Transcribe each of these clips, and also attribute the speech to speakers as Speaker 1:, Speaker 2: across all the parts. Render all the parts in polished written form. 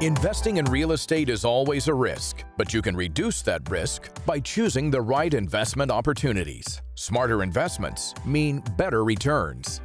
Speaker 1: Investing in real estate is always a risk, but you can reduce that risk by choosing the right investment opportunities. Smarter investments mean better returns.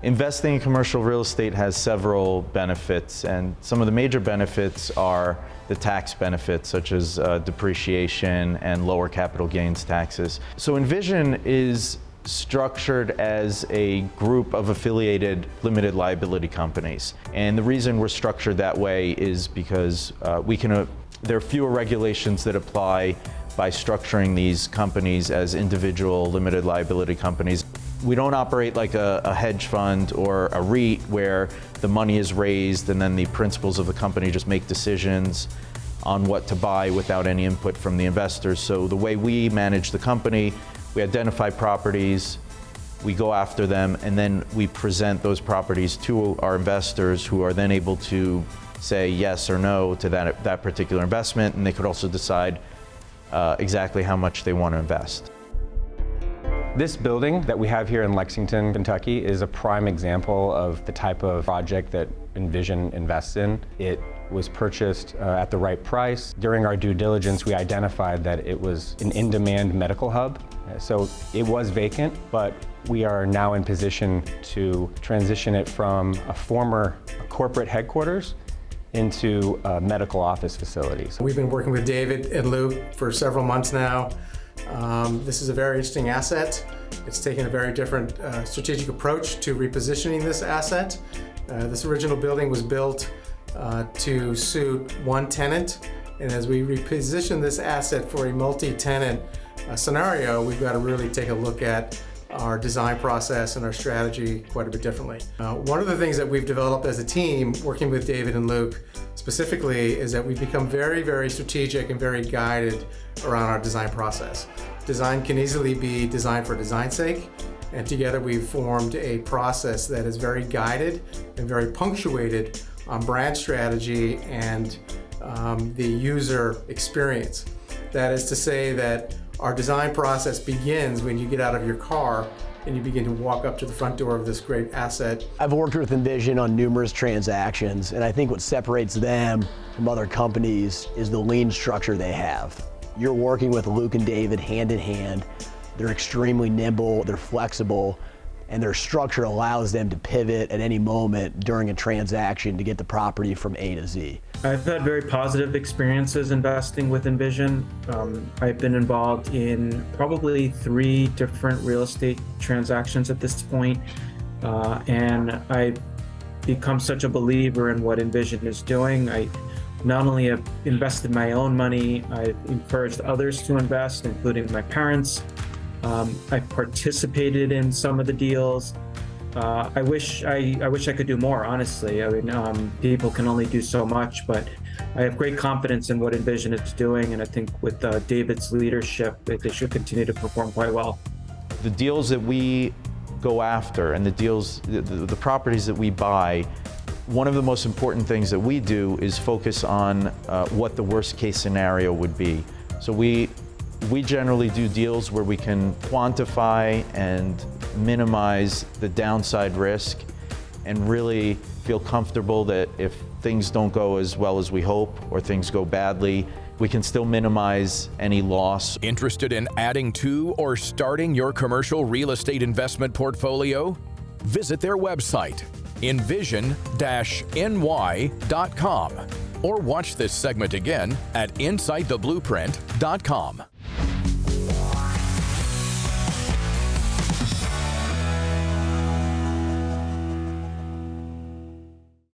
Speaker 2: Investing in commercial real estate has several benefits, and some of the major benefits are the tax benefits, such as depreciation and lower capital gains taxes. So Envision is structured as a group of affiliated limited liability companies. And the reason we're structured that way is because there are fewer regulations that apply by structuring these companies as individual limited liability companies. We don't operate like a hedge fund or a REIT where the money is raised and then the principals of the company just make decisions on what to buy without any input from the investors. So the way we manage the company, we identify properties, we go after them, and then we present those properties to our investors, who are then able to say yes or no to that particular investment, and they could also decide exactly how much they want to invest.
Speaker 3: This building that we have here in Lexington, Kentucky is a prime example of the type of project that Envision invests in. It was purchased at the right price. During our due diligence, we identified that it was an in-demand medical hub. So it was vacant, but we are now in position to transition it from a former corporate headquarters into a medical office facility.
Speaker 4: We've been working with David and Luke for several months now. This is a very interesting asset. It's taken a very different strategic approach to repositioning this asset. This original building was built to suit one tenant, and as we reposition this asset for a multi-tenant scenario, we've got to really take a look at our design process and our strategy quite a bit differently. One of the things that we've developed as a team, working with David and Luke specifically, is that we've become very, very strategic and very guided around our design process. Design can easily be designed for design's sake, and together we've formed a process that is very guided and very punctuated on brand strategy and the user experience. That is to say that our design process begins when you get out of your car and you begin to walk up to the front door of this great asset.
Speaker 5: I've worked with Envision on numerous transactions, and I think what separates them from other companies is the lean structure they have. You're working with Luke and David hand in hand. They're extremely nimble, they're flexible, and their structure allows them to pivot at any moment during a transaction to get the property from A to Z.
Speaker 6: I've had very positive experiences investing with Envision. I've been involved in probably 3 different real estate transactions at this point, and I've become such a believer in what Envision is doing. I not only have invested my own money, I've encouraged others to invest, including my parents. I've participated in some of the deals. I wish I could do more, honestly. I mean, people can only do so much, but I have great confidence in what Envision is doing, and I think with David's leadership, they should continue to perform quite well.
Speaker 2: The deals that we go after and the properties that we buy, one of the most important things that we do is focus on what the worst case scenario would be. So we generally do deals where we can quantify and minimize the downside risk and really feel comfortable that if things don't go as well as we hope or things go badly, we can still minimize any loss.
Speaker 1: Interested in adding to or starting your commercial real estate investment portfolio? Visit their website, envision-ny.com, or watch this segment again at insidetheblueprint.com.